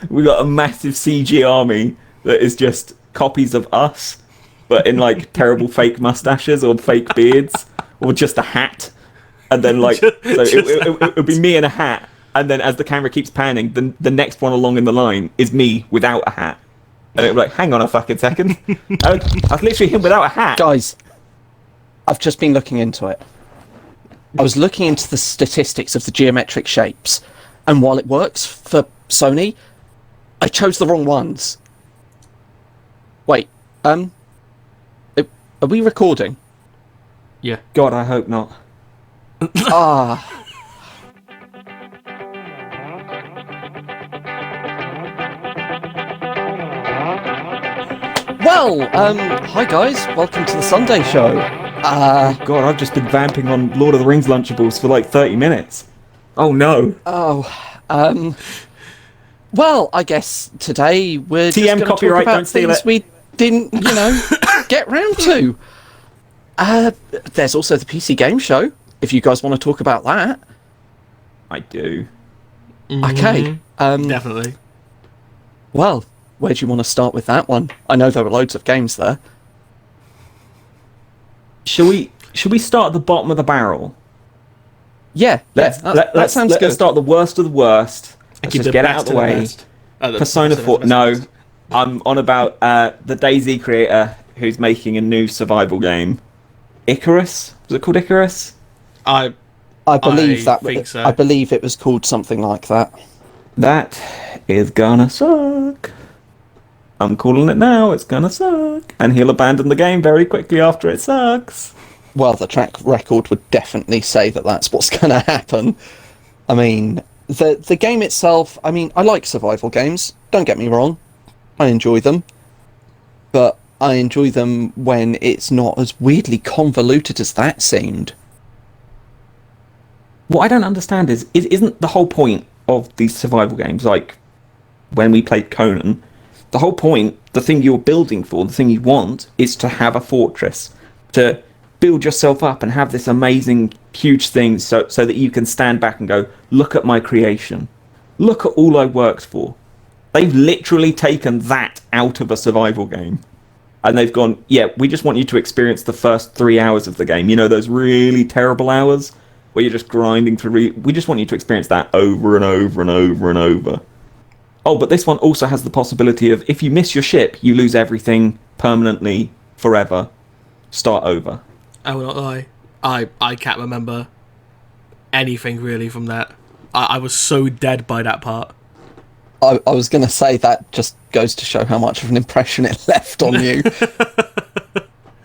we got a massive CG army that is just copies of us, but in like terrible fake mustaches or fake beards or just a hat. And then like, it would be me in a hat. And then as the camera keeps panning, the next one along in the line is me without a hat. And it'd be like, hang on a fucking second. I was literally him without a hat. Guys, I've just been looking into it. I was looking into the statistics of the geometric shapes. And while it works for Sony, I chose the wrong ones. Wait, are we recording? Yeah. God, I hope not. Well, hi guys, welcome to the Sunday show. God, I've just been vamping on Lord of the Rings Lunchables for like 30 minutes. Oh no. Well, I guess today we're just TM going to copyright, talk about don't steal things it. we didn't, get round to. There's also the PC Game Show, if you guys want to talk about that. I do. Okay. Definitely. Well, where do you want to start with that one? I know there were loads of games there. Should we start at the bottom of the barrel? Yeah, that sounds good. Let's start the worst of the worst. Let's just get it out of the way. Persona 4. No, I'm on about the DayZ creator who's making a new survival game. Icarus? Was it called Icarus? I believe so. I believe it was called something like that. That is gonna suck. I'm calling it now. It's gonna suck. And he'll abandon the game very quickly after it sucks. Well, the track record would definitely say that that's what's going to happen. I mean, the game itself, I mean, I like survival games, don't get me wrong. I enjoy them. But I enjoy them when it's not as weirdly convoluted as that seemed. What I don't understand is isn't the whole point of these survival games, like when we played Conan, the whole point, the thing you're building for, the thing you want, is to have a fortress, to build yourself up and have this amazing, huge thing so that you can stand back and go, look at my creation. Look at all I worked for. They've literally taken that out of a survival game. And they've gone, yeah, we just want you to experience the first 3 hours of the game. You know, those really terrible hours where you're just grinding through. We just want you to experience that over and over and over and over. Oh, but this one also has the possibility of, if you miss your ship, you lose everything permanently, forever. Start over. I will not lie. I can't remember anything really from that. I was so dead by that part. I was going to say that just goes to show how much of an impression it left on you.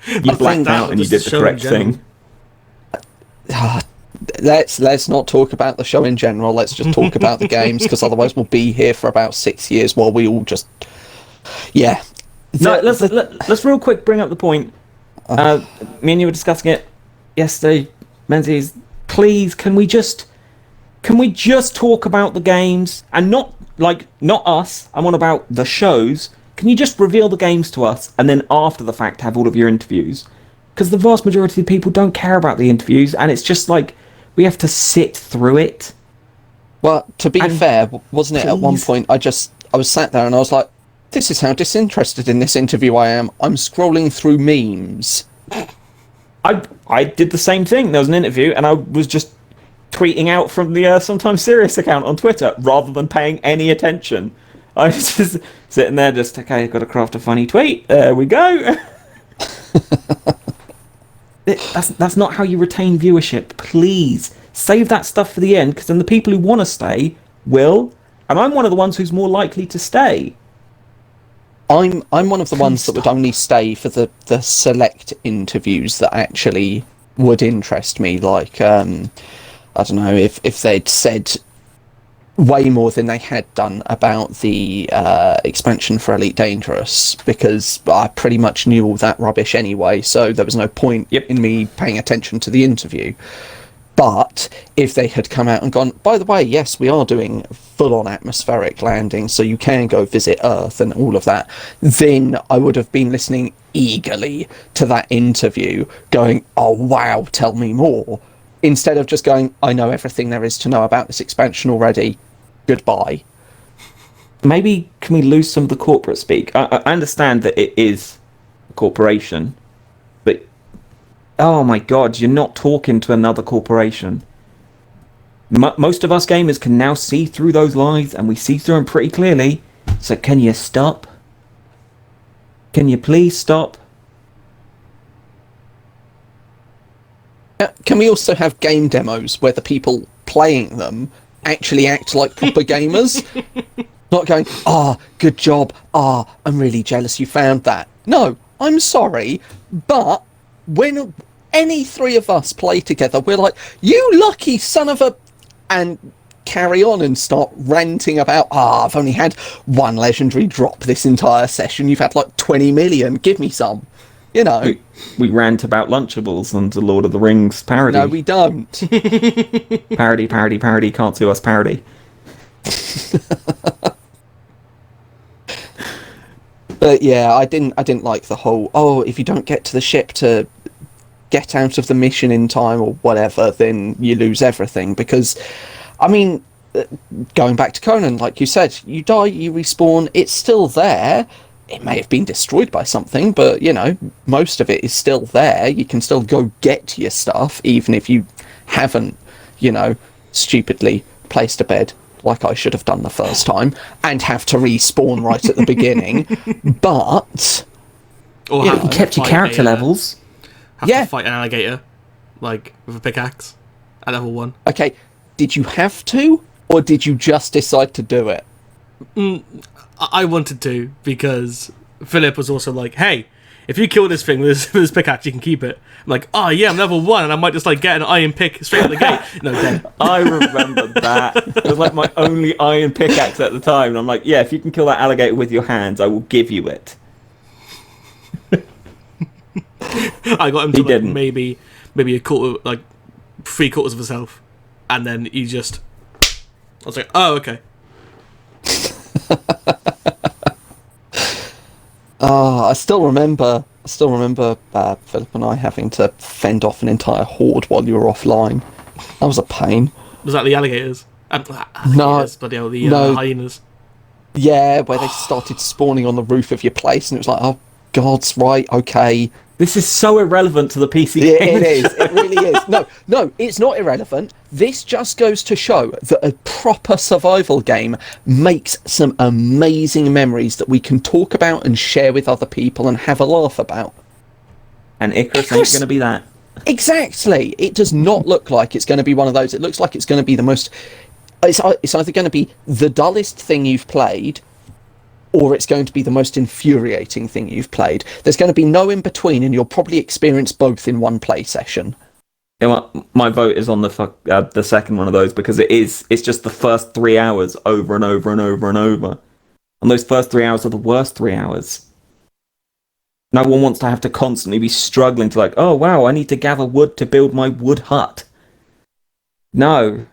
You blacked out and you did the correct thing. Let's not talk about the show in general. Let's just talk about the games, because otherwise we'll be here for about 6 years while we all just... Yeah. Let's real quick bring up the point. Me and you were discussing it yesterday, Menzies. Please, can we just talk about the games and not us? I'm on about the shows. Can you just reveal the games to us and then after the fact have all of your interviews? Because the vast majority of people don't care about the interviews, and it's just like we have to sit through it. Well, to be fair, wasn't it at one point I was sat there and I was like, this is how disinterested in this interview I am. I'm scrolling through memes. I did the same thing. There was an interview and I was just tweeting out from the Sometimes Serious account on Twitter rather than paying any attention. I was just sitting there just, okay, I've got to craft a funny tweet. There we go. That's not how you retain viewership. Please save that stuff for the end, because then the people who want to stay will, and I'm one of the ones who's more likely to stay. I'm one of the ones that would only stay for the select interviews that actually would interest me. Like, I don't know, if they'd said way more than they had done about the expansion for Elite Dangerous, because I pretty much knew all that rubbish anyway, so there was no point in me paying attention to the interview. But if they had come out and gone, by the way, yes, we are doing full-on atmospheric landing, so you can go visit Earth and all of that, then I would have been listening eagerly to that interview, going, oh wow, tell me more, instead of just going, I know everything there is to know about this expansion already, goodbye. maybe can we lose some of the corporate speak? I understand that it is a corporation, but oh my god, you're not talking to another corporation. Most of us gamers can now see through those lies, and we see through them pretty clearly. So can you stop? Can you please stop? Can we also have game demos where the people playing them actually act like proper gamers? Not going, good job, I'm really jealous you found that. No, I'm sorry, but when any three of us play together, we're like, you lucky son of a... and carry on and start ranting about, I've only had one legendary drop this entire session, you've had like 20 million, give me some. You know. We rant about Lunchables and the Lord of the Rings parody. No, we don't. Parody, can't sue us, parody. But yeah, I didn't like the whole, if you don't get to the ship to get out of the mission in time or whatever, then you lose everything. Because, I mean, going back to Conan, like you said, you die, you respawn, it's still there. It may have been destroyed by something, but, you know, most of it is still there. You can still go get your stuff, even if you haven't, you know, stupidly placed a bed like I should have done the first time, and have to respawn right at the beginning. But... Or yeah, you kept your character levels. Have to fight an alligator, like, with a pickaxe, at level 1. Okay, did you have to, or did you just decide to do it? I wanted to, because Philip was also like, hey, if you kill this thing with this pickaxe, you can keep it. I'm like, oh yeah, I'm level 1, and I might just like get an iron pick straight at the gate. No, dead. I remember that. It was like my only iron pickaxe at the time, and I'm like, yeah, if you can kill that alligator with your hands, I will give you it. I got him to like, maybe a quarter, like 3/4 of his health, and then he just... I was like, oh, okay. I still remember Philip and I having to fend off an entire horde while you were offline. That was a pain. Was that the alligators? No, but the hyenas. Yeah, where they started spawning on the roof of your place, and it was like, oh, God's right, okay. This is so irrelevant to the PC game. It is. It really is. No, it's not irrelevant. This just goes to show that a proper survival game makes some amazing memories that we can talk about and share with other people and have a laugh about. And Icarus ain't going to be that. Exactly. It does not look like it's going to be one of those. It looks like it's going to be the most... It's either going to be the dullest thing you've played, or it's going to be the most infuriating thing you've played. There's going to be no in between, and you'll probably experience both in one play session. You know what? My vote is on the second one of those, because it's just the first 3 hours over and over and over and over. And those first 3 hours are the worst 3 hours. No one wants to have to constantly be struggling to like, oh wow, I need to gather wood to build my wood hut. No.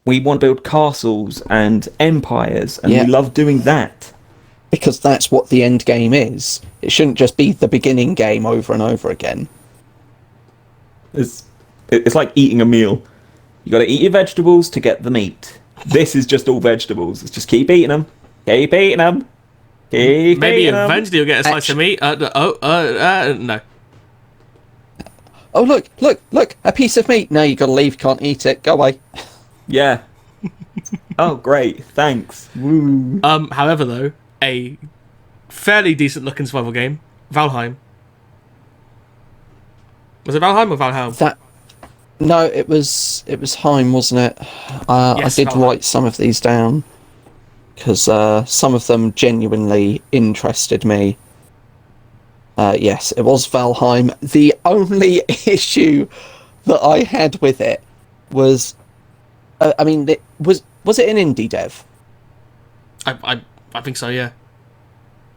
We want to build castles and empires, and we love doing that. Because that's what the end game is. It shouldn't just be the beginning game over and over again. It's like eating a meal. You got to eat your vegetables to get the meat. This is just all vegetables. It's just keep eating them. Keep eating them. Keep Maybe eating eventually you'll get a slice of meat. No. Oh, look, a piece of meat. No, you got to leave, can't eat it. Go away. Yeah. Oh, great. Thanks. Woo. However, though, a fairly decent looking survival game, Valheim. Was it Valheim or Valheim? No, it was Heim, wasn't it? Yes, I did Valheim. Write some of these down because some of them genuinely interested me. Yes, it was Valheim. The only issue that I had with it was, was it an indie dev? I think so, yeah.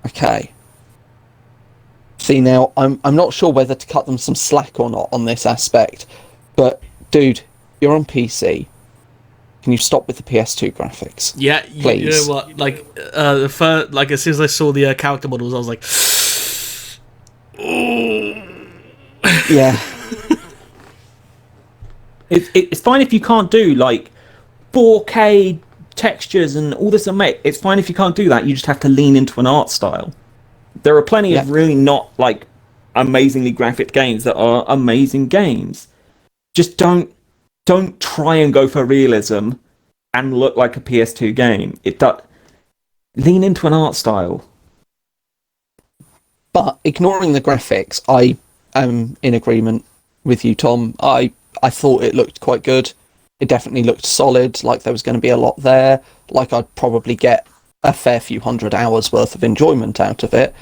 Okay. See, now, I'm not sure whether to cut them some slack or not on this aspect, but, dude, you're on PC. Can you stop with the PS2 graphics? Yeah, please. You know what? Like, as soon as I saw the character models, I was like, yeah. It's fine if you can't do, like, 4K textures and all this, and mate, it's fine if you can't do that. You just have to lean into an art style. There are plenty of really not like amazingly graphic games that are amazing games. Just don't try and go for realism and look like a PS2 game. Lean into an art style. But ignoring the graphics, I am in agreement with you, Tom. I thought it looked quite good. It definitely looked solid, like there was going to be a lot there, like I'd probably get a fair few 100 hours worth of enjoyment out of it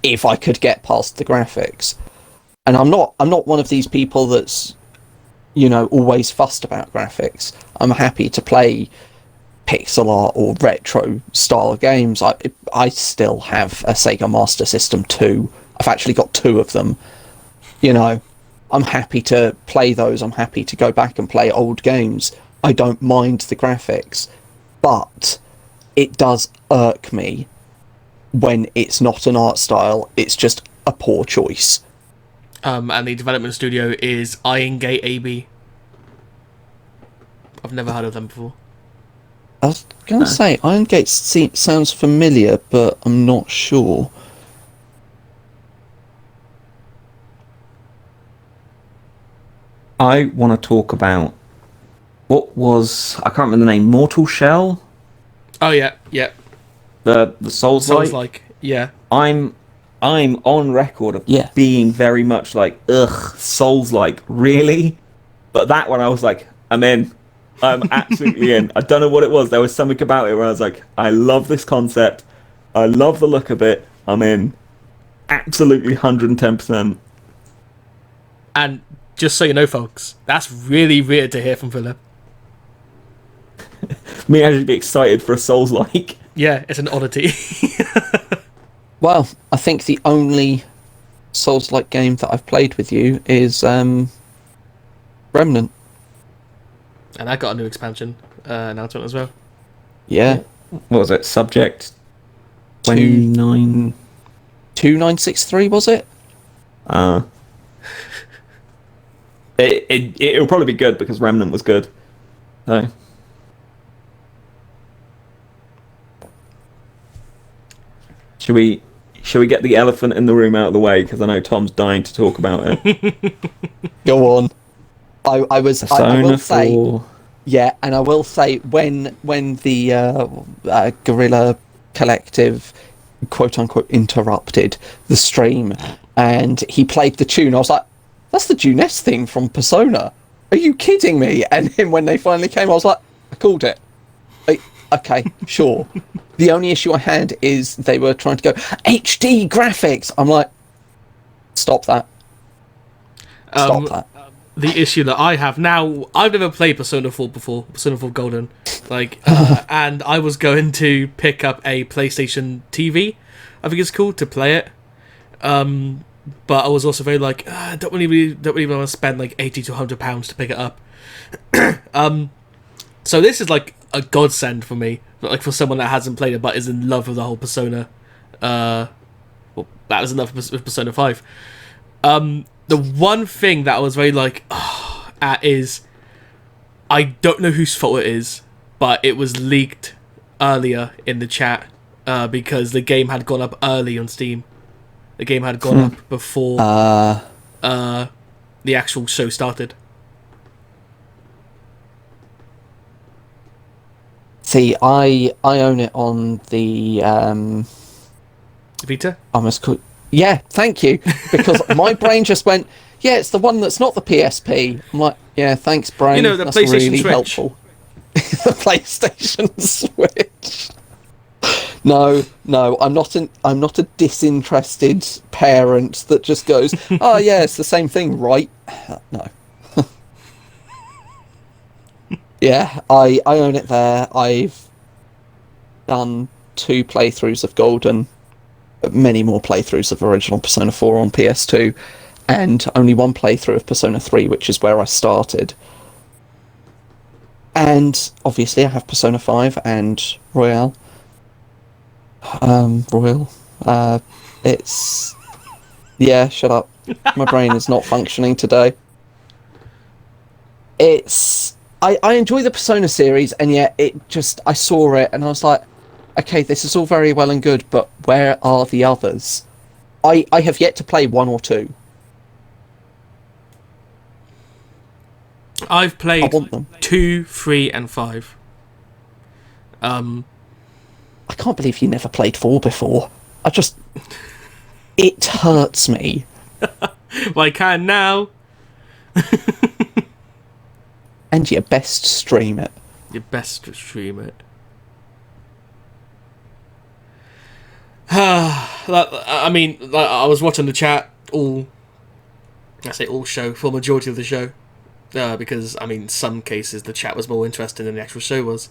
if I could get past the graphics. And I'm not one of these people that's, always fussed about graphics. I'm happy to play pixel art or retro style games. I still have a Sega Master System 2. I've actually got 2 of them. I'm happy to play those. I'm happy to go back and play old games. I don't mind the graphics. But it does irk me when it's not an art style, it's just a poor choice. And the development studio is Iron Gate AB. I've never heard of them before. I was going to say, Iron Gate sounds familiar, but I'm not sure. I want to talk about I can't remember the name, Mortal Shell? Oh yeah. The Souls-like? Yeah. I'm on record of being very much like, ugh, Souls-like, really? But that one I was like, I'm in. I'm absolutely in. I don't know what it was. There was something about it where I was like, I love this concept. I love the look of it. I'm in. Absolutely 110%. And just so you know, folks, that's really weird to hear from Philip. Me actually be excited for a Souls-like. Yeah, it's an oddity. Well, I think the only Souls-like game that I've played with you is Remnant. And I got a new expansion announcement as well. Yeah. What was it? Subject 2963, was it? It'll probably be good because Remnant was good. So. Should we get the elephant in the room out of the way? Because I know Tom's dying to talk about it. Go on. I will say, 4. yeah, and I will say when the Guerrilla Collective, quote unquote, interrupted the stream and he played the tune, I was like, that's the Juness thing from Persona. Are you kidding me? And then when they finally came, I was like, I called it. Okay, sure. The only issue I had is they were trying to go HD graphics. I'm like, stop that. Stop that. The issue that I have now, I've never played Persona 4 before, Persona 4 Golden, and I was going to pick up a PlayStation TV, I think it's called, to play it. But I was also very like, I don't really want to spend like £80 to £100 to pick it up. So this is like a godsend for me, like for someone that hasn't played it but is in love with the whole Persona. That was enough with Persona 5. The one thing that I was very like, at is, I don't know whose fault it is, but it was leaked earlier in the chat because the game had gone up early on Steam. The game had gone up before the actual show started. See, I own it on the Vita? Yeah, thank you. Because my brain just went, yeah, it's the one that's not the PSP. I'm like, yeah, thanks, brain. The that's PlayStation really Switch. Helpful. The PlayStation Switch. No, I'm not a disinterested parent that just goes, oh yeah, it's the same thing, right? No. Yeah, I own it there. I've done 2 playthroughs of Golden, many more playthroughs of original Persona 4 on PS2, and only 1 playthrough of Persona 3, which is where I started. And obviously I have Persona 5 and Royale. It's... Yeah, shut up. My brain is not functioning today. It's I enjoy the Persona series, and yet I saw it and I was like, okay, this is all very well and good, but where are the others? I have yet to play 1 or 2. I've played I want them. 2, 3, and 5. I can't believe you never played 4 before. It hurts me. Well, I can now. And you best stream it. You best stream it. I mean, like, I was watching the chat I say all show, for majority of the show. Because, I mean, some cases the chat was more interesting than the actual show was.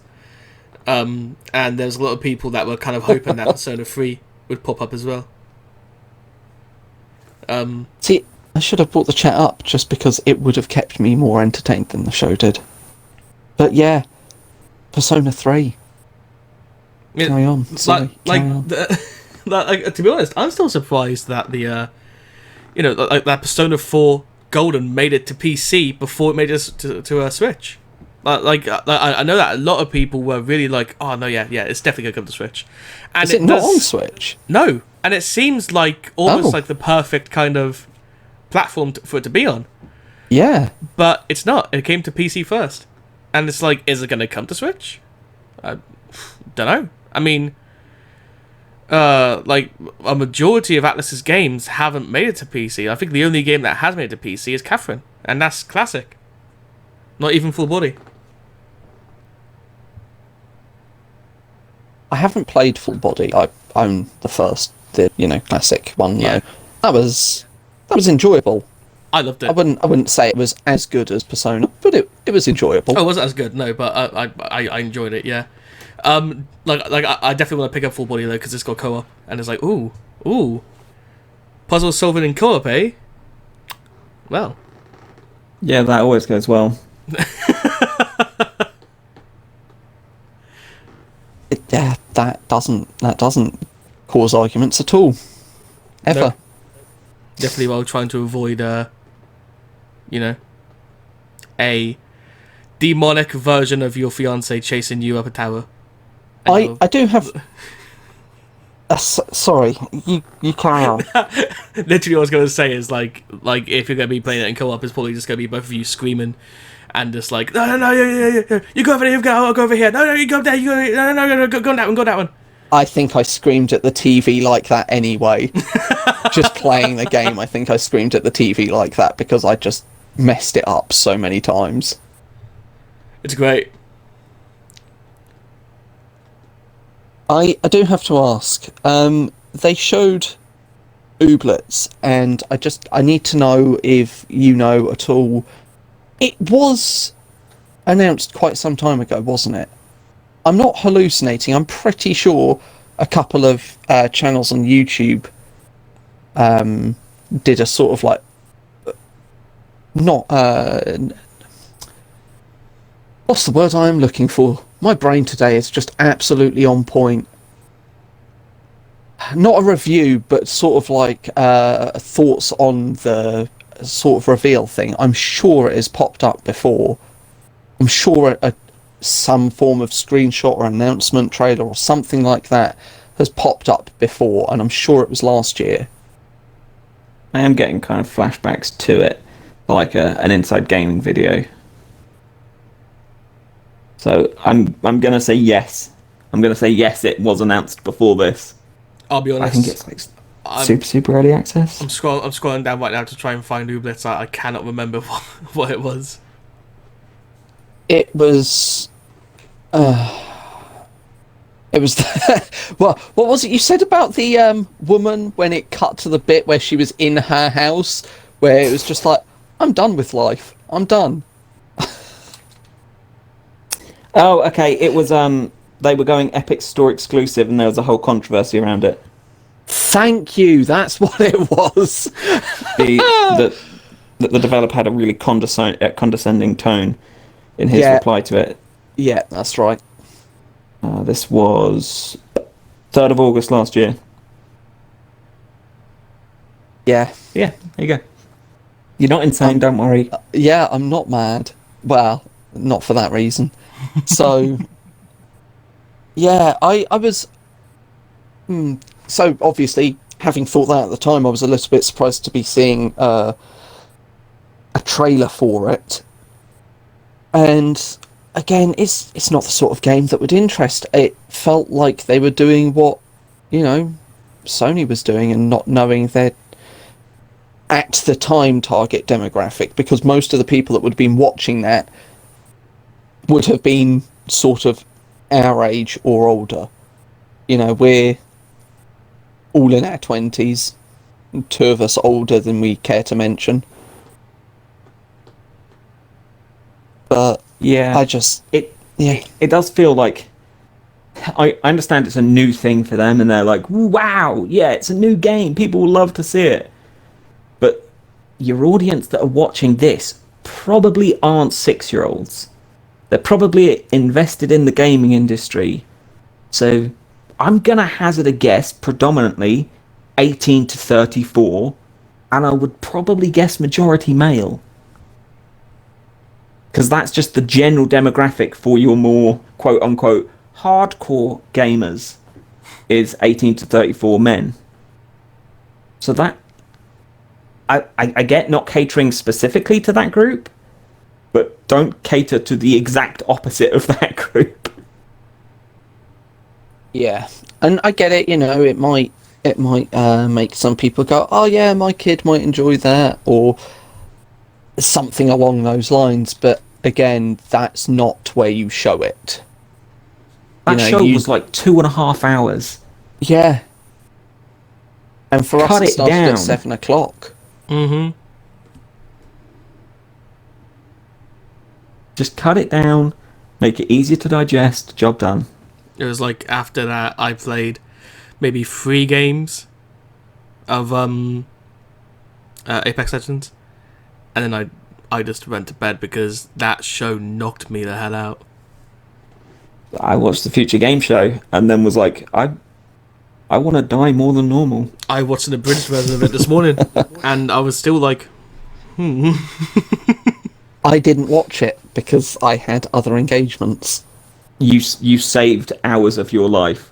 And there was a lot of people that were kind of hoping that Persona 3 would pop up as well. See, I should have brought the chat up just because it would have kept me more entertained than the show did. But yeah, Persona 3. Carry on. Sorry, carry on. To be honest, I'm still surprised that the, that Persona 4 Golden made it to PC before it made it to a Switch. I know that a lot of people were really like, oh no, yeah, it's definitely gonna come to Switch. And Is it not on Switch? No, and it seems like almost like the perfect kind of platform for it to be on. Yeah, but it's not. It came to PC first, and it's like, is it gonna come to Switch? I don't know. I mean, like a majority of Atlus's games haven't made it to PC. I think the only game that has made it to PC is Catherine, and that's classic. Not even full body. I haven't played Full Body. I own the first, classic one. Yeah. That was enjoyable. I loved it. I wouldn't say it was as good as Persona, but it was enjoyable. Oh, it wasn't as good, no, but I enjoyed it. Yeah. I definitely want to pick up Full Body though, because it's got co-op, and it's like, ooh, puzzle solving in co-op, eh? Well. Yeah, that always goes well. That doesn't cause arguments at all, ever. Nope. Definitely while trying to avoid, a demonic version of your fiance chasing you up a tower. I do have. Sorry, you carry on. Literally, what I was going to say is like if you're going to be playing it in co-op, it's probably just going to be both of you screaming and just like, no, yeah, you go over there, I'll go over here. No, you go there, you go, no, go on that one. I think I screamed at the TV like that anyway. Just playing the game, I think I screamed at the TV like that because I just messed it up so many times. It's great. I do have to ask, they showed Ooblets, and I need to know if you know at all. It was announced quite some time ago, wasn't it? I'm not hallucinating. I'm pretty sure a couple of channels on YouTube did a sort of like what's the word I'm looking for? My brain today is just absolutely on point. Not a review, but sort of like thoughts on the sort of reveal thing. I'm sure it has popped up before. I'm sure some form of screenshot or announcement trailer or something like that has popped up before, and I'm sure it was last year. I am getting kind of flashbacks to it, like an inside gaming video. So I'm gonna say yes. I'm gonna say yes. It was announced before this. I'll be honest. I think it's like super early access. I'm scrolling down right now to try and find Ooblets. I cannot remember what it was. It was. It was. Well, what was it you said about the woman when it cut to the bit where she was in her house, where it was just like, I'm done with life. I'm done. Oh, okay. It was they were going Epic Store exclusive, and there was a whole controversy around it. Thank you. That's what it was. The developer had a really condescending tone in his reply to it. Yeah, that's right. This was 3rd of August last year. Yeah. Yeah, there you go. You're not insane, don't worry. Yeah, I'm not mad. Well, not for that reason. So, yeah, I was. So obviously, having thought that at the time, I was a little bit surprised to be seeing a trailer for it. And again, it's not the sort of game that would interest. It felt like they were doing what, Sony was doing, and not knowing their, at the time, target demographic, because most of the people that would have been watching that would have been sort of our age or older. We're all in our 20s, two of us older than we care to mention. But Yeah, I just, it yeah, it does feel like I understand it's a new thing for them, and they're like, wow, yeah, it's a new game. People will love to see it. But your audience that are watching this probably aren't 6-year-olds. They're probably invested in the gaming industry. So I'm going to hazard a guess, predominantly 18 to 34, and I would probably guess majority male. Because that's just the general demographic for your more quote-unquote hardcore gamers, is 18 to 34 men. So that... I get not catering specifically to that group, but don't cater to the exact opposite of that group. yeah. And I get it, it might make some people go, oh yeah, my kid might enjoy that, or something along those lines. But again, that's not where you show it. That show was like 2.5 hours. Yeah. And for us, Cut it it started down. at 7 o'clock. Mm-hmm. Just cut it down, make it easier to digest, job done. It was like after that I played maybe 3 games of Apex Legends, and then I just went to bed because that show knocked me the hell out. I watched the Future Game Show and then was like, I want to die more than normal. I watched an abridged version of it this morning, and I was still like, I didn't watch it because I had other engagements. You saved hours of your life.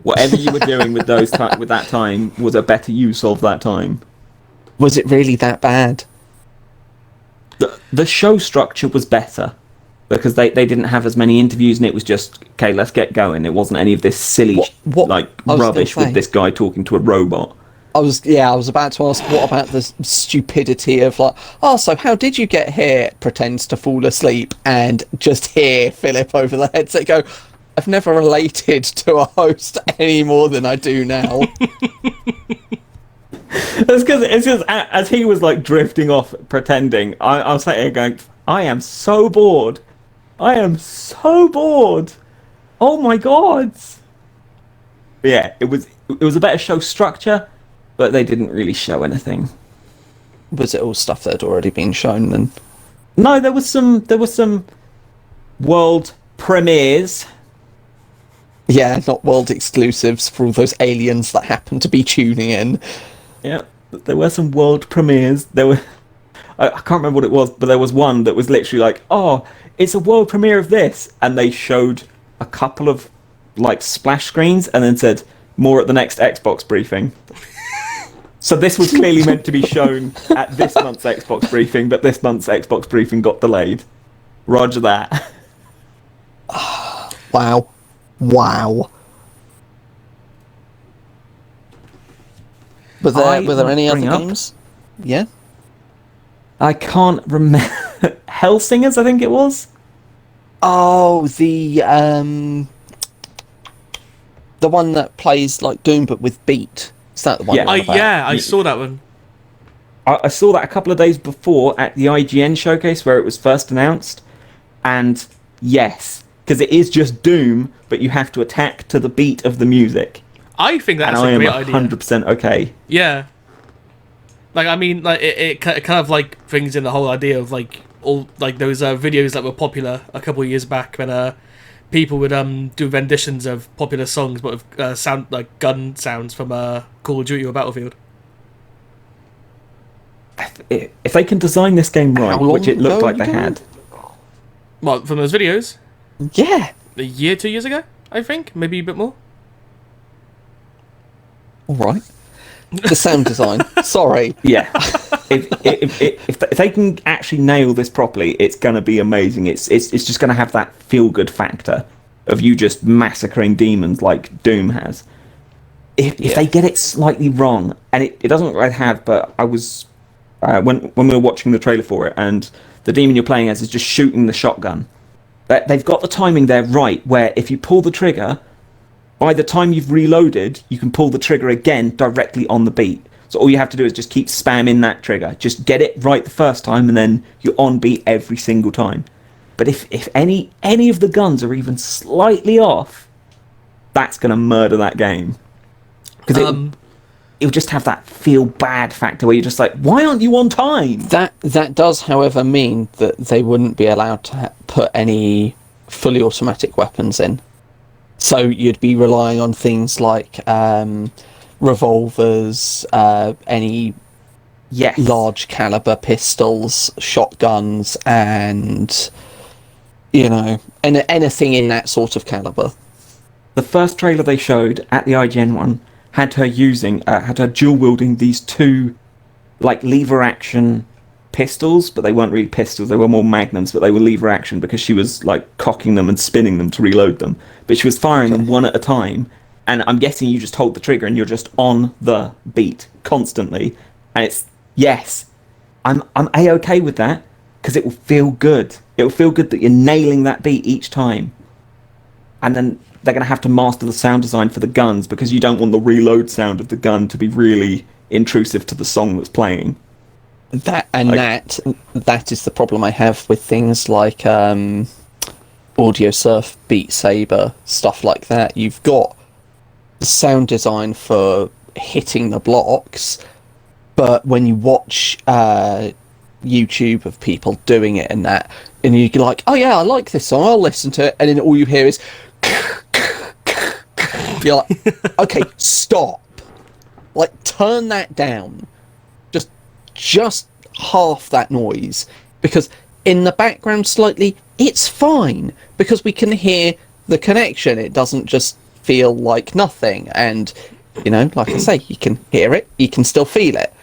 Whatever you were doing with with that time was a better use of that time. Was it really that bad? The show structure was better because they didn't have as many interviews, and it was just, okay, let's get going. It wasn't any of this silly What- like I was gonna rubbish with say. this guy talking to a robot. I was about to ask, what about the stupidity of like, oh, so how did you get here? Pretends to fall asleep and just hear Philip over the headset go, I've never related to a host any more than I do now. It's because as he was like drifting off, pretending, I was sitting here going, I am so bored. I am so bored. Oh my god. But yeah, it was a better show structure, but they didn't really show anything. Was it all stuff that had already been shown then? No, there was some world premieres. Yeah, not world exclusives for all those aliens that happen to be tuning in. Yeah, there were some world premieres. There were, I can't remember what it was, but there was one that was literally like, oh, it's a world premiere of this, and they showed a couple of like splash screens and then said more at the next Xbox briefing. So this was clearly meant to be shown at this month's Xbox briefing, but this month's Xbox briefing got delayed. Roger that. Wow. Were there any other games? Yeah. I can't remember. Hellsingers, I think it was. Oh, the one that plays like Doom but with beat. Is that the one? Yeah. you're on about? I saw that one. I saw that a couple of days before at the IGN showcase where it was first announced, and yes, because it is just Doom, but you have to attack to the beat of the music. I think that's And I a am great idea. 100% okay. Yeah. Like, I mean, like it kind of like brings in the whole idea of like all like those videos that were popular a couple of years back when people would do renditions of popular songs but with sound like gun sounds from Call of Duty or Battlefield. If they can design this game right, How long which it looked ago like were they you had, What, from those videos? Yeah. A year, 2 years ago, I think, maybe a bit more. All right. The sound design. Sorry. Yeah. If they can actually nail this properly, it's going to be amazing. It's just going to have that feel-good factor of you just massacring demons like Doom has. If they get it slightly wrong, and it doesn't look like they have, but I was... when we were watching the trailer for it, and the demon you're playing as is just shooting the shotgun. They've got the timing there right, where if you pull the trigger, by the time you've reloaded, you can pull the trigger again directly on the beat. So all you have to do is just keep spamming that trigger. Just get it right the first time, and then you're on beat every single time. But if any of the guns are even slightly off, that's going to murder that game. Because it'll just have that feel bad factor where you're just like, why aren't you on time? That does, however, mean that they wouldn't be allowed to put any fully automatic weapons in. So you'd be relying on things like revolvers, any large caliber pistols, shotguns, and anything in that sort of caliber. The first trailer they showed at the IGN one had her dual wielding these two lever action pistols, but they weren't really pistols, they were more magnums, but they were lever action because she was cocking them and spinning them to reload them. But she was firing them one at a time, and I'm guessing you just hold the trigger and you're just on the beat constantly. And it's I'm A-okay with that, because it will feel good. It will feel good that you're nailing that beat each time. And then they're going to have to master the sound design for the guns, because you don't want the reload sound of the gun to be really intrusive to the song that's playing. That is the problem I have with things like Audio Surf, Beat Saber, stuff like that. You've got the sound design for hitting the blocks, but when you watch YouTube of people doing it and you're like, oh yeah, I like this song, I'll listen to it, and then all you hear is you're like, okay, stop. Turn that down. Just half that noise, because in the background slightly it's fine, because we can hear the connection. It doesn't just feel like nothing, and like I say, you can hear it, you can still feel it.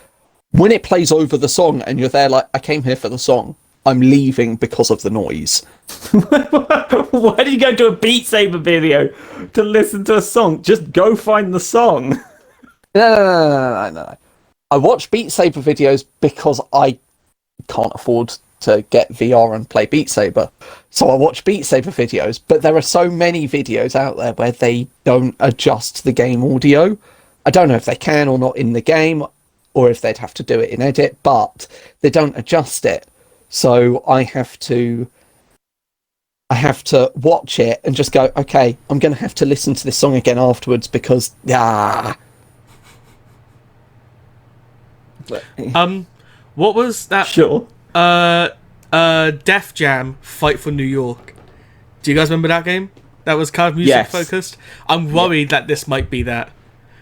When it plays over the song and you're there I came here for the song, I'm leaving because of the noise. Why did you go to a Beat Saber video to listen to a song? Just go find the song. No. I watch Beat Saber videos because I can't afford to get VR and play Beat Saber. So I watch Beat Saber videos, but there are so many videos out there where they don't adjust the game audio. I don't know if they can or not in the game, or if they'd have to do it in edit, but they don't adjust it. So I have to watch it and just go, okay, I'm going to have to listen to this song again afterwards because, What was that? Sure. Def Jam Fight for New York. Do you guys remember that game? That was kind of music focused. I'm worried that this might be that,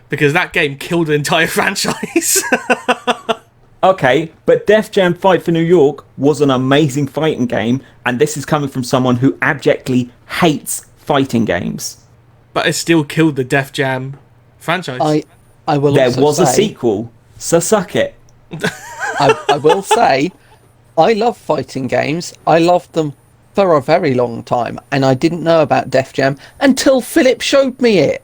because that game killed an entire franchise. Okay, but Def Jam Fight for New York was an amazing fighting game, and this is coming from someone who abjectly hates fighting games. But it still killed the Def Jam franchise. I will. There was a sequel, so suck it. I will say, I love fighting games. I loved them for a very long time, and I didn't know about Def Jam until Philip showed me it.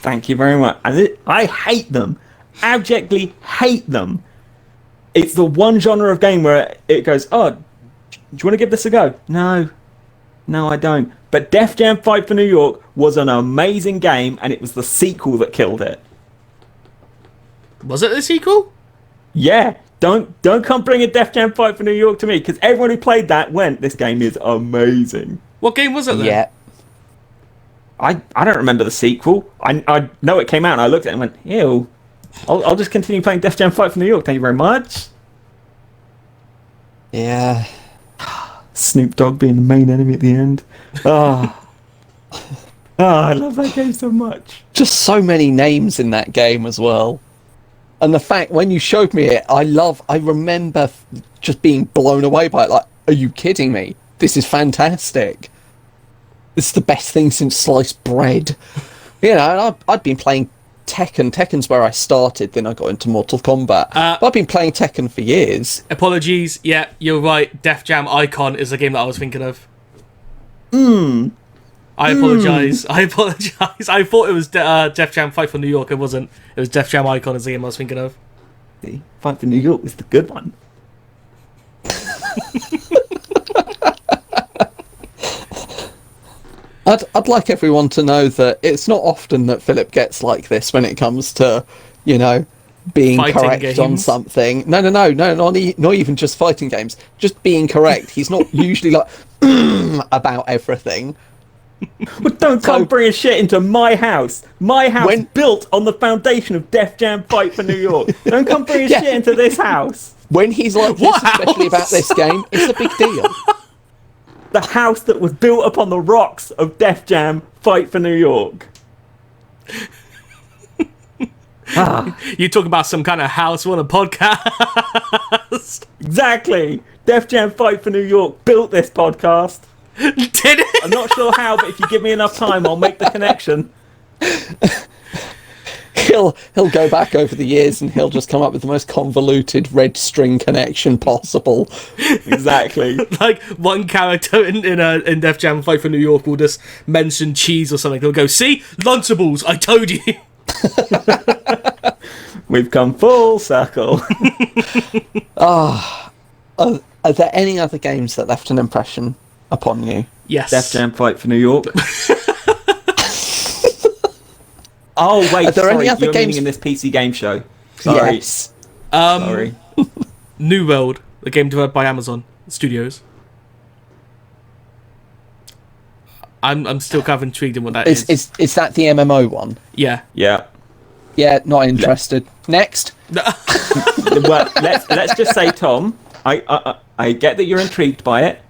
Thank you very much. And I hate them. Abjectly hate them. It's the one genre of game where it goes, oh, do you want to give this a go? No, I don't. But Def Jam Fight for New York was an amazing game, and it was the sequel that killed it. Was it the sequel? Yeah. Don't come bring a Def Jam Fight for New York to me, because everyone who played that went, this game is amazing. What game was it then? Yeah. I don't remember the sequel. I know it came out, and I looked at it and went, ew. I'll just continue playing Def Jam Fight for New York. Thank you very much. Yeah. Snoop Dogg being the main enemy at the end. I love that game so much. Just so many names in that game as well. And the fact, when you showed me it, I remember just being blown away by it. Like, are you kidding me? This is fantastic. This is the best thing since sliced bread. You know, and I'd been playing Tekken. Tekken's where I started, then I got into Mortal Kombat. But I've been playing Tekken for years. Apologies. Yeah, you're right. Def Jam Icon is the game that I was thinking of. I apologise. I apologise. I thought it was Def Jam Fight for New York. It wasn't. It was Def Jam Icon is the game I was thinking of. The Fight for New York was the good one. I'd like everyone to know that it's not often that Philip gets like this when it comes to, you know, being Fighting correct on games. something. No, not even just fighting games. Just being correct. He's not usually like about everything. But don't come bringing shit into my house. My house built on the foundation of Def Jam Fight for New York. Don't come bringing shit into this house. When he's like this, especially about this game, it's a big deal. The house that was built upon the rocks of Def Jam Fight for New York. You talk about some kind of house on a podcast. Exactly. Def Jam Fight for New York built this podcast. Did it? I'm not sure how, but if you give me enough time, I'll make the connection. He'll go back over the years and he'll just come up with the most convoluted red string connection possible. Exactly. Like one character in Def Jam Fight for New York will just mention cheese or something. They'll go, "See, Lunchables, I told you." We've come full circle. Are there any other games that left an impression upon you? Yes. Def Jam Fight for New York. Oh wait, Are there sorry, any other you're games meaning in this PC game show? Sorry. Yes. Sorry. New World, the game developed by Amazon Studios. I'm still kind of intrigued in what that is. Is that the MMO one? Yeah. Yeah. Yeah, not interested. Next. Well, let's just say, Tom, I get that you're intrigued by it,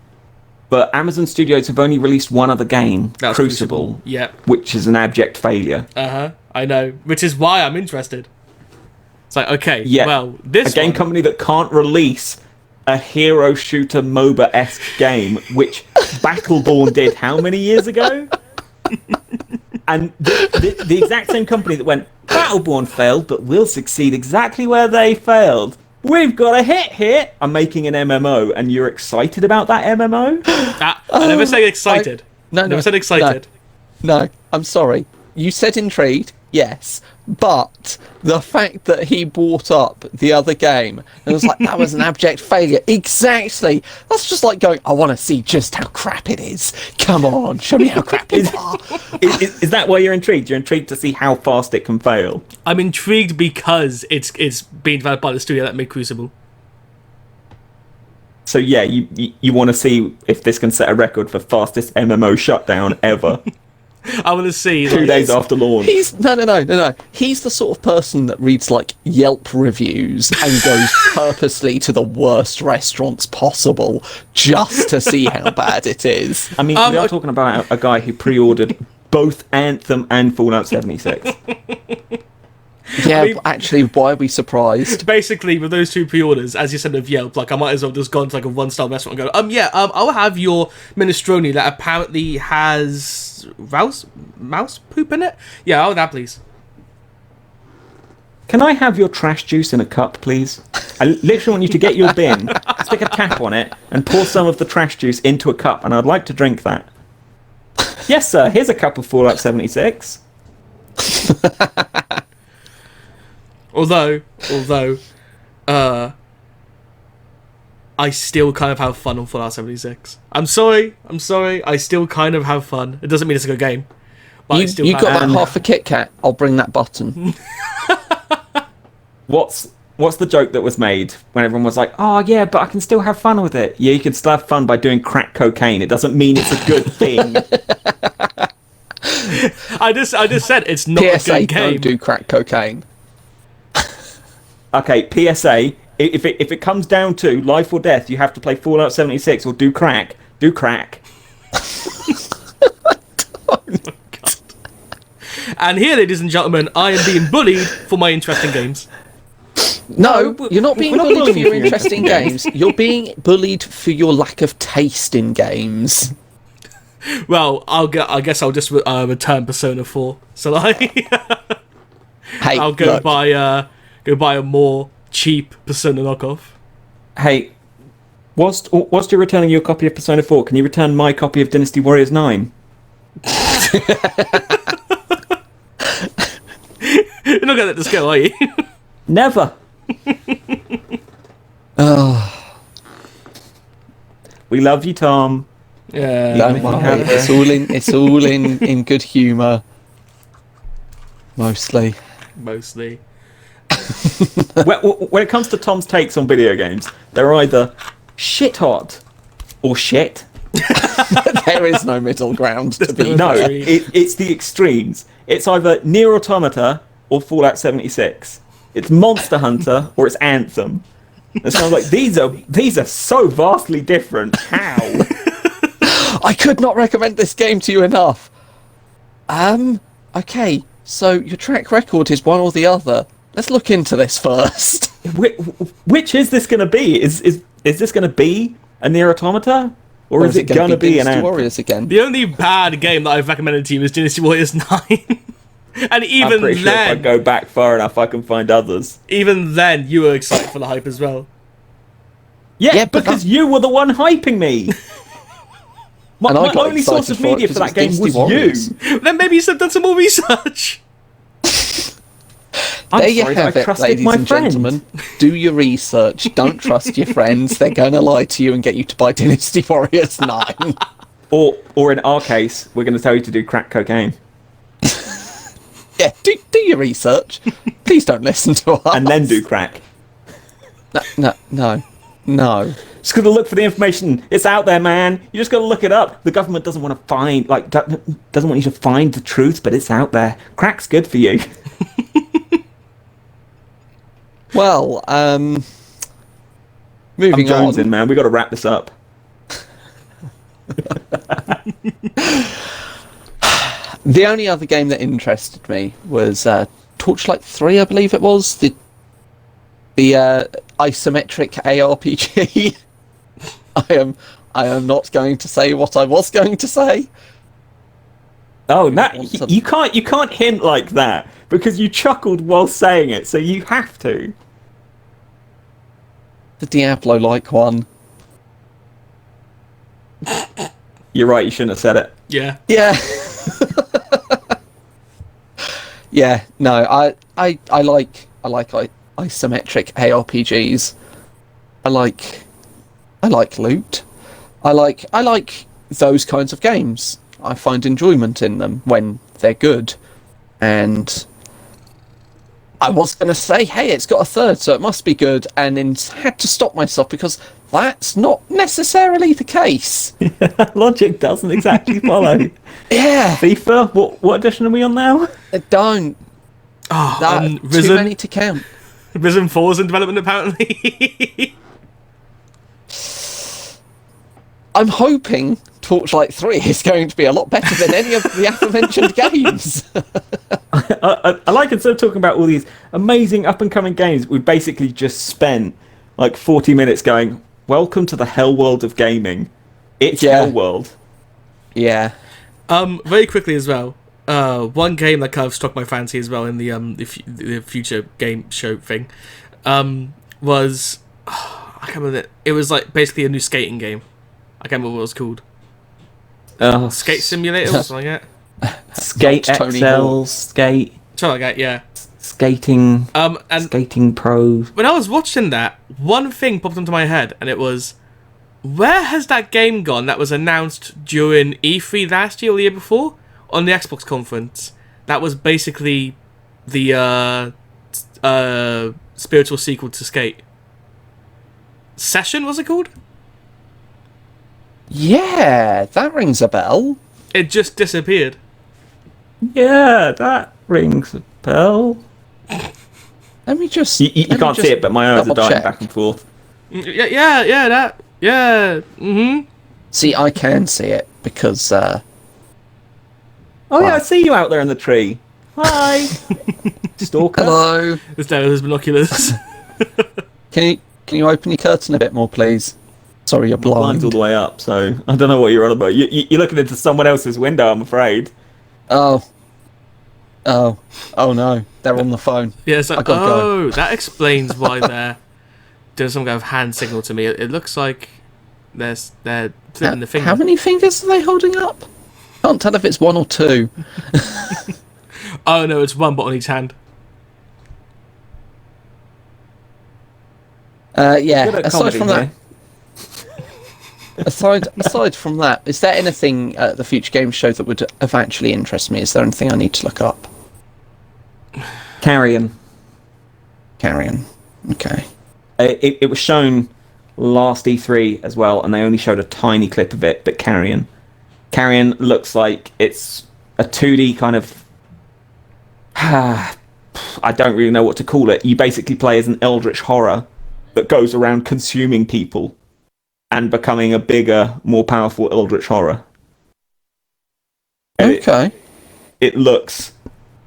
but Amazon Studios have only released one other game, That's Crucible, Yeah. which is an abject failure. I know, which is why I'm interested. It's like, okay, Yeah, well, this a game one- company that can't release a hero shooter MOBA-esque game, which Battleborn did how many years ago? And the exact same company that went, Battleborn failed, but we'll succeed exactly where they failed. We've got a hit here. I'm making an MMO, and you're excited about that MMO? I never said excited. Never said excited. No, I'm sorry. You said intrigued, yes, but the fact that he brought up the other game and was like, that was an abject failure. Exactly. That's just like going, I want to see just how crap it is. Come on, show me how crap it is. Is that why you're intrigued? You're intrigued to see how fast it can fail? I'm intrigued because it's being developed by the studio that made Crucible. So yeah, you want to see if this can set a record for fastest MMO shutdown ever. I want to see 2 days after launch. He's no. He's the sort of person that reads like Yelp reviews and goes purposely to the worst restaurants possible just to see how bad it is. I mean, we are talking about a guy who pre-ordered both Anthem and Fallout 76. Yeah, but actually, why are we surprised? Basically, with those two pre-orders, as you said of Yelp, like I might as well just gone to like a one-star restaurant and go, I'll have your minestrone that apparently has mouse poop in it. Yeah, I'll have that, please. Can I have your trash juice in a cup, please? I literally want you to get your bin, stick a cap on it, and pour some of the trash juice into a cup, and I'd like to drink that. Yes, sir, here's a cup of Fallout 76. Although, I still kind of have fun on Fallout 76. I'm sorry, I still kind of have fun. It doesn't mean it's a good game. But I still You got that And- half a Kit Kat, I'll bring that button. What's the joke that was made when everyone was like, oh yeah, but I can still have fun with it? Yeah, you can still have fun by doing crack cocaine. It doesn't mean it's a good thing. I just said it's not a PSA, good game. don't do crack cocaine. Okay, PSA, if it comes down to life or death, you have to play Fallout 76 or do crack. Do crack. And here, ladies and gentlemen, I am being bullied for my interest in games. No, you're not being we're not bullied for bullying your you. interest in games. You're being bullied for your lack of taste in games. Well, I guess I'll just return Persona 4. So Hey, I'll go look, buy a more cheap Persona knockoff. Hey, whilst you're returning your copy of Persona 4, can you return my copy of Dynasty Warriors 9? You're not gonna let this go, are you? Never. oh, We love you, Tom. Yeah. don't if you worry. have It's all in good humour. Mostly. Mostly. When it comes to Tom's takes on video games, they're either shit hot or shit. There is no middle ground to be. No, Extreme. it's the extremes. It's either Nier Automata or Fallout 76. It's Monster Hunter or it's Anthem. It sounds like these are so vastly different. How? I could not recommend this game to you enough. Okay, so your track record is one or the other. Let's look into this first. Which is this going to be? Is this going to be a Nier Automata? Or is it going to be an Dynasty Anthem? Warriors again? The only bad game that I've recommended to you is Dynasty Warriors 9. And even I'm pretty sure if I then, go back far enough, I can find others. even then, you were excited for the hype as well. Yeah, but because you were the one hyping me. My And I got only source excited of for it media for 'cause that game it's was Dynasty Warriors. you. Then maybe you should have done some more research. I'm There you sorry that have I it, trusted ladies my and friend. gentlemen. Do your research. Don't trust your friends. They're going to lie to you and get you to buy Dynasty Warriors 9. Or in our case, we're going to tell you to do crack cocaine. Yeah, do your research. Please don't listen to us. And then do crack. No. Just got to look for the information. It's out there, man. You just got to look it up. The government doesn't want to find, doesn't want you to find the truth, but it's out there. Crack's good for you. Well, I'm moving on. jonesing, man. We got to wrap this up. The only other game that interested me was Torchlight 3, I believe it was. The isometric ARPG. I am not going to say what I was going to say. Oh, want some- you can't hint like that because you chuckled while saying it, so you have to. The Diablo-like one. You're right. You shouldn't have said it. Yeah. Yeah. Yeah, no, I like isometric ARPGs. I like loot. I like those kinds of games. I find enjoyment in them when they're good. And I was going to say, hey, it's got a third, so it must be good, and then had to stop myself because that's not necessarily the case. Logic doesn't exactly follow. Yeah, FIFA. What edition are we on now? don't. Oh, That, and too many to count. Risen 4's in development, apparently. I'm hoping Torchlight 3 is going to be a lot better than any of the aforementioned games. I like, instead of talking about all these amazing up and coming games, we basically just spent like 40 minutes going, welcome to the hell world of gaming. It's Yeah. hell world. Yeah. Very quickly as well. One game that kind of struck my fancy as well in the future game show thing was I can't remember it was like basically a new skating game. I can't remember what it was called. Skate Simulator or something like that. Skate Not Tony XL, Hawk. Skate, Something like that, yeah. Skating, And Skating Pro. when I was watching that, one thing popped into my head, and it was, where has that game gone that was announced during E3 last year or the year before on the Xbox conference? That was basically the spiritual sequel to Skate. Session, was it called? Yeah, that rings a bell. It just disappeared. Yeah, that rings a bell. Let me just. You let me can't see just it, but my eyes are double darting check. back and forth. Yeah. See, I can see it because. Oh yeah, I see you out there in the tree. Hi, stalker. Hello. It's down with his binoculars. Can you open your curtain a bit more, please? Sorry, you're Blind's all blind. the way up, so I don't know what you're on about. You're looking into someone else's window, I'm afraid. Oh no, they're on the phone. Yeah, so, I gotta go. that explains why they're doing some kind of hand signal to me. It looks like they're flipping the finger. How many fingers are they holding up? Can't tell if it's one or two. Oh no, it's one, but on each hand. Yeah. Good at Aside comedy, from that, aside from that, is there anything at the Future Games Show that would have actually interest me? Is there anything I need to look up? Carrion. Carrion. Okay. It was shown last E3 as well, and they only showed a tiny clip of it. But Carrion looks like it's a 2D kind of. I don't really know what to call it. You basically play as an eldritch horror that goes around consuming people and becoming a bigger, more powerful eldritch horror. And Okay. It looks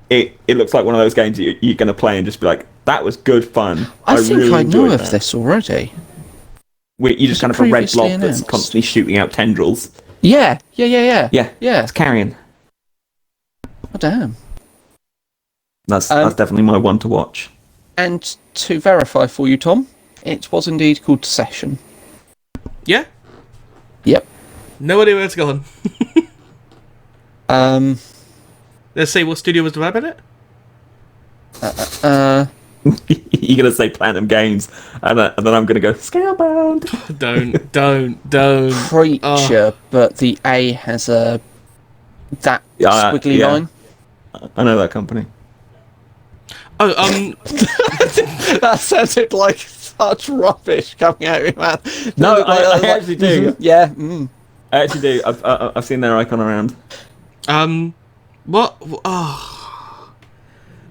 like one of those games that you're going to play and just be like, that was good fun. I think really I know enjoyed of that. this already. Where you just kind of a red previously blob that's announced? constantly shooting out tendrils. Yeah. Yeah, Yeah. it's Carrion. Oh, damn. That's definitely my one to watch. And to verify for you, Tom, it was indeed called Session. Yeah, Yep. no idea where it's going. Let's see what studio was developing it. You're gonna say Platinum Games, and then I'm gonna go Scalebound. Don't. Creature, but the A has that squiggly yeah. line. I know that company. Oh, That sounded like such rubbish coming out of your mouth. No, I actually do. Yeah. I actually do. I've seen their icon around. what? Oh,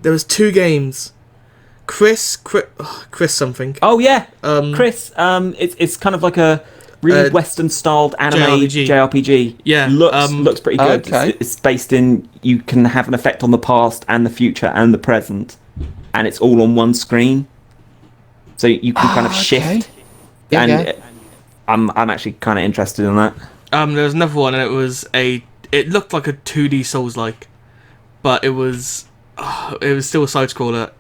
there was 2 games. Chris something. Oh yeah, Chris. It's kind of like a really Western-styled anime JRPG. Yeah, looks pretty good. Okay. It's based in, you can have an effect on the past and the future and the present, and it's all on one screen, so you can kind of shift. Yeah, and yeah. I'm actually kind of interested in that. There was another one, and it looked like a 2D Souls-like, but it was still a side scroller.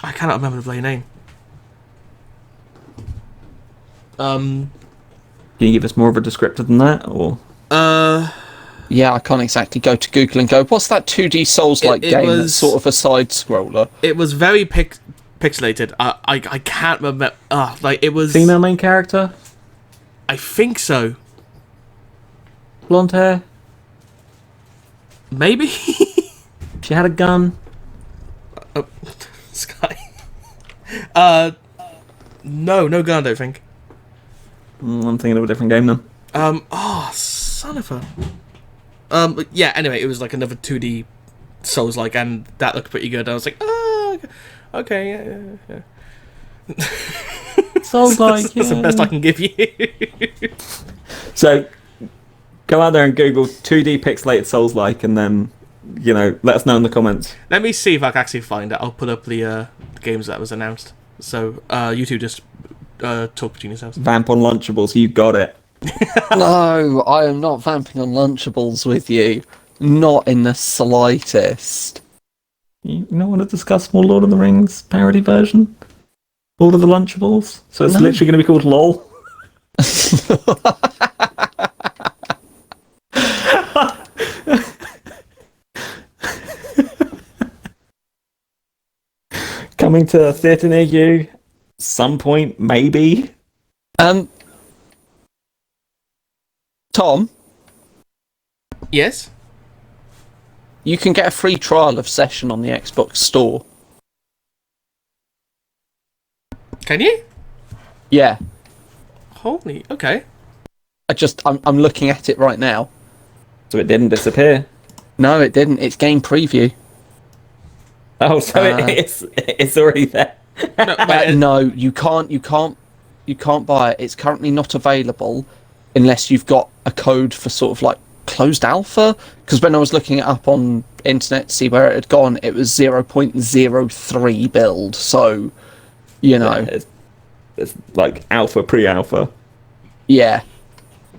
I cannot remember the bloody name. Can you give us more of a descriptor than that, or? Yeah, I can't exactly go to Google and go, what's that 2D Souls-like game that's sort of a side-scroller? It was very pixelated. I can't remember. It was Female main character, I think so. blonde hair. Maybe. She had a gun. Sky. No gun, I don't think. I'm thinking of a different game then. Son of a. But yeah. Anyway, it was like another 2D Souls-like, and that looked pretty good. I was like, oh, okay, yeah. Souls like. That's the best I can give you. So, go out there and Google 2D pixelated Souls-like, and then, let us know in the comments. Let me see if I can actually find it. I'll put up the games that was announced. So, you two just talk between yourselves. Vamp on Lunchables, you got it. No, I am not vamping on Lunchables with you. Not in the slightest. You don't want to discuss more Lord of the Rings parody version? Lord of the Lunchables? So it's No. literally going to be called LOL? Coming to a theatre near you, some point, maybe. Tom, Yes. you can get a free trial of Session on the Xbox Store. Can you? Yeah, Holy. Okay. I'm looking at it right now. So it didn't disappear. No, it didn't. It's game preview. Oh, so it's already there. No, No, you can't buy it. It's currently not available unless you've got a code for sort of like closed alpha. Because when I was looking it up on internet to see where it had gone. It was 0.03 build, so, you know. Yeah, it's like alpha, pre-alpha. Yeah.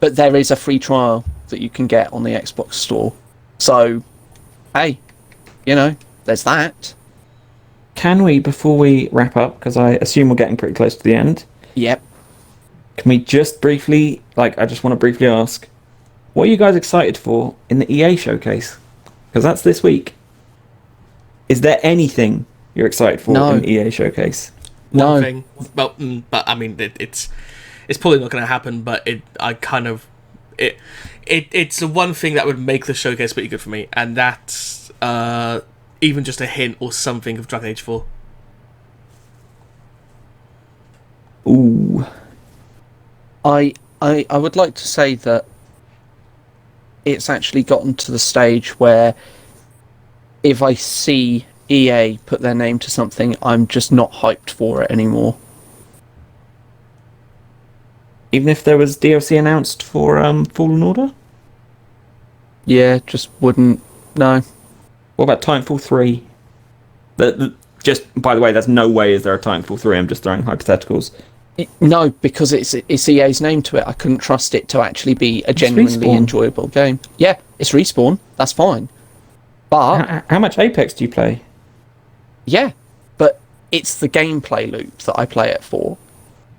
But there is a free trial that you can get on the Xbox store. So, hey, you know, there's that. Can we, before we wrap up, because I assume we're getting pretty close to the end, Yep. can we just briefly, I just want to briefly ask, what are you guys excited for in the EA showcase? Because that's this week. Is there anything you're excited for in the EA showcase? One thing. Well, but I mean, it's probably not going to happen. But it's the one thing that would make the showcase pretty good for me, and that's even just a hint or something of Dragon Age 4. Ooh. I would like to say that it's actually gotten to the stage where if I see EA put their name to something, I'm just not hyped for it anymore. Even if there was DLC announced for Fallen Order? Yeah, just wouldn't. No. What about Titanfall 3? Just, by the way, there's no way is there a Titanfall 3, I'm just throwing hypotheticals. No, because it's EA's name to it. I couldn't trust it to actually be a genuinely enjoyable game. Yeah, it's Respawn. That's fine. But how much Apex do you play? Yeah, but it's the gameplay loop that I play it for.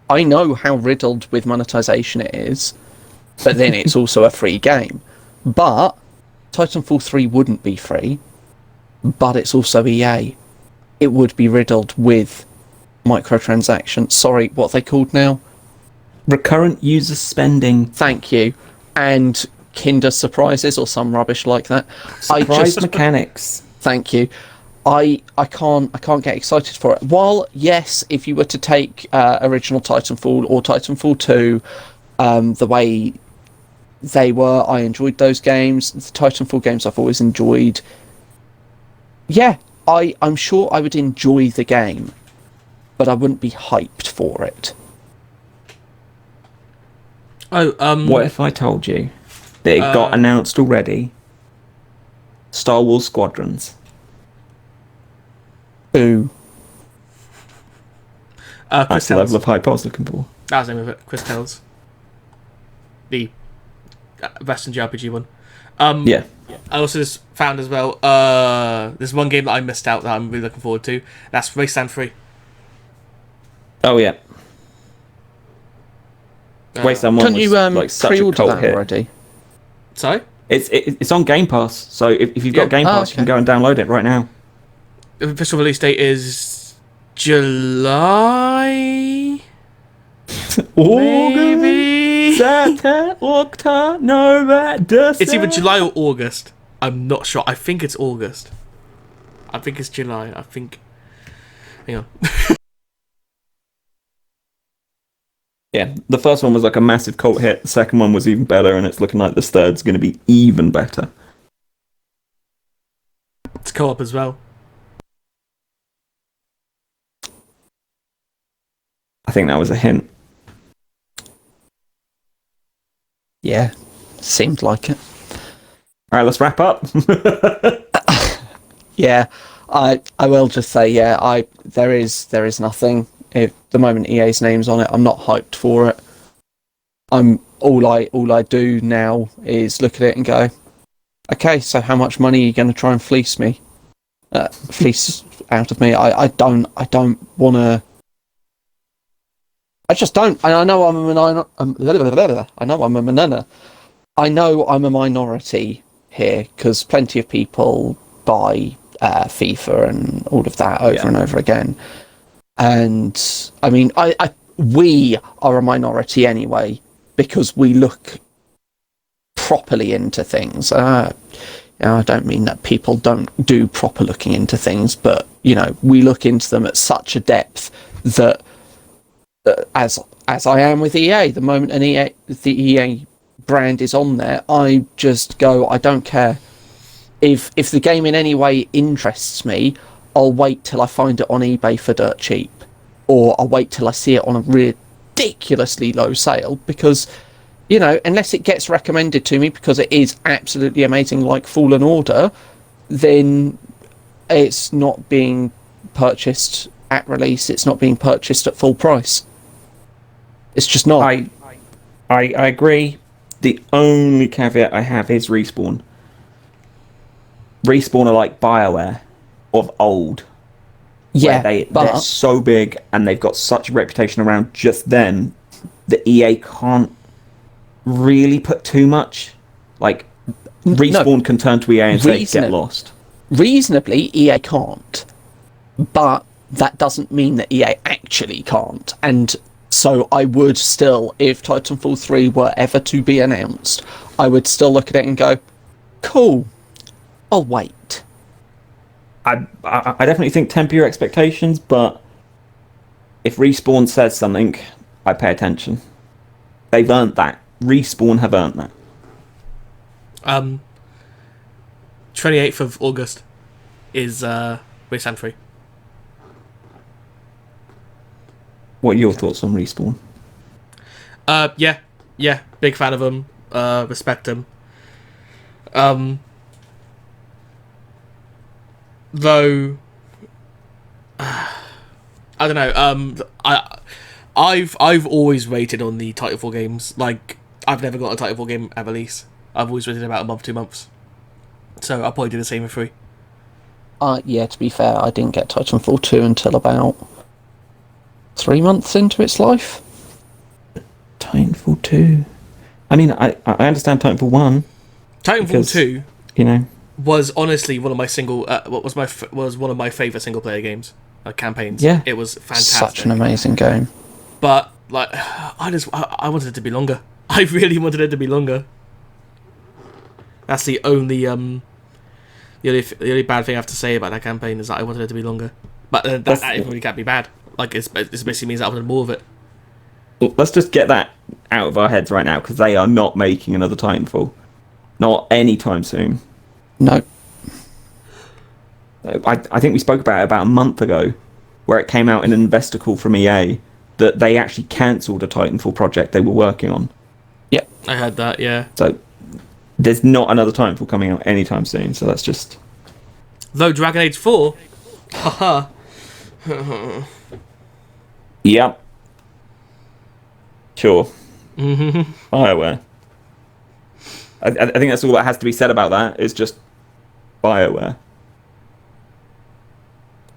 I know how riddled with monetization it is, but then it's also a free game. But Titanfall 3 wouldn't be free, but it's also EA. It would be riddled with microtransactions. Sorry, what are they called now? Recurrent user spending. Thank you. And Kinder Surprises or some rubbish like that. Surprise mechanics. Thank you. I can't get excited for it. While yes, if you were to take original Titanfall or Titanfall 2, the way they were, I enjoyed those games. The Titanfall games I've always enjoyed. Yeah, I'm sure I would enjoy the game, but I wouldn't be hyped for it. What if I told you that it got announced already? Star Wars Squadrons. Ooh. That's the level of hype I was looking for. That was the name of it. Chris Tells. The Western JRPG one. Yeah. I also just found as well, there's one game that I missed out that I'm really looking forward to. That's Wasteland 3. Oh, yeah. Wasteland 1 Can't you was like such a pre-order cult that hit. already? Sorry? It's on Game Pass, so if you've got Game Pass, you can go and download it right now. The official release date is July? Maybe? It's either July or August. I'm not sure. I think it's August. I think it's July. Hang on. Yeah, the first one was like a massive cult hit. The second one was even better, and it's looking like this third's going to be even better. It's co-op as well. I think that was a hint. Yeah, seemed like it. All right, let's wrap up. Yeah, I will just say, yeah, there is nothing. If the moment EA's name's on it, I'm not hyped for it. All I do now is look at it and go, okay, so how much money are you going to try and fleece me? Fleece out of me? I don't want to. I just don't. And I know I'm a banana. I know I'm a minority here because plenty of people buy FIFA and all of that over and over again. And I mean, we are a minority anyway because we look properly into things. I don't mean that people don't do proper looking into things, but you know, we look into them at such a depth that as I am with EA, the moment the EA brand is on there, I just go, I don't care. If the game in any way interests me, I'll wait till I find it on eBay for dirt cheap, or I'll wait till I see it on a ridiculously low sale, because, you know, unless it gets recommended to me because it is absolutely amazing, like Fallen Order, then it's not being purchased at release. It's not being purchased at full price. It's just not. I agree. The only caveat I have is Respawn. Respawn are like BioWare of old. Yeah, they're so big and they've got such a reputation around just them that EA can't really put too much. Like, Respawn can turn to EA and say, get lost. Reasonably, EA can't. But that doesn't mean that EA actually can't. And so I would still, if Titanfall 3 were ever to be announced, I would still look at it and go, cool, I'll wait. I definitely think temper your expectations, but if Respawn says something, I pay attention. They've earned that. Respawn have earned that. 28th of August is Wasteland 3. What are your thoughts on Respawn? Yeah, big fan of them. Respect them. Though, I don't know. I've always rated on the Titanfall games. Like, I've never got a Titanfall game at release. I've always rated about a month, 2 months. So I'll probably do the same with 3. Yeah, to be fair, I didn't get Titanfall 2 until about 3 months into its life. Titanfall 2. I mean, I understand Titanfall 1. Titanfall 2, you know, was honestly one of my was one of my favorite single player games, campaigns. Yeah, it was fantastic. Such an amazing game. But like, I wanted it to be longer. I really wanted it to be longer. That's the only the only bad thing I have to say about that campaign is that I wanted it to be longer. But that really can't be bad. Like, it basically means that I wanted more of it. Let's just get that out of our heads right now, because they are not making another Titanfall. Not anytime soon. No. I think we spoke about it about a month ago, where it came out in an investor call from EA that they actually cancelled a Titanfall project they were working on. Yep. I heard that, yeah. So there's not another Titanfall coming out anytime soon, so that's just... Though Dragon Age 4... Haha. Yep. Sure. BioWare. I think that's all that has to be said about that, is just BioWare.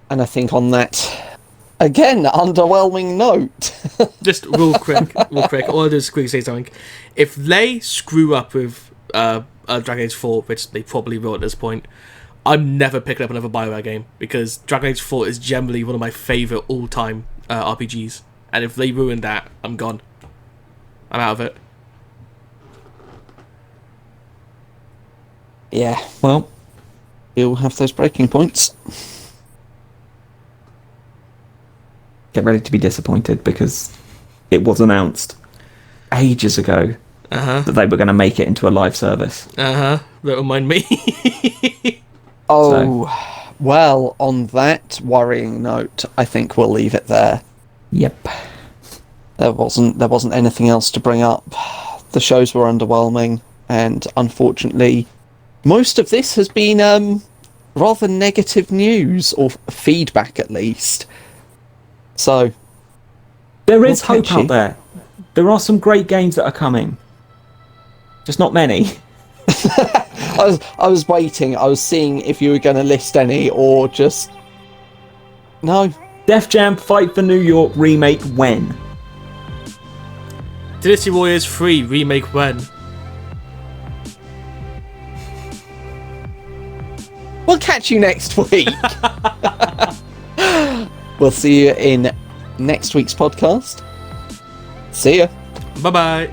And I think on that, again, underwhelming note. Just real quick. All I do is quickly say something. If they screw up with Dragon Age 4, which they probably will at this point, I'm never picking up another BioWare game, because Dragon Age 4 is generally one of my favourite all-time RPGs. And if they ruin that, I'm gone. I'm out of it. Yeah. Well, you'll have those breaking points. Get ready to be disappointed, because it was announced ages ago that they were going to make it into a live service. Don't remind me. Well, on that worrying note, I think we'll leave it there. Yep. There wasn't anything else to bring up. The shows were underwhelming, and unfortunately, most of this has been rather negative news, or feedback at least. So there is hope out there. There are some great games that are coming. Just not many. I was waiting. I was seeing if you were going to list any, or just... No. Def Jam Fight for New York remake when? Dynasty Warriors 3 remake when? We'll catch you next week. We'll see you in next week's podcast. See ya. Bye-bye.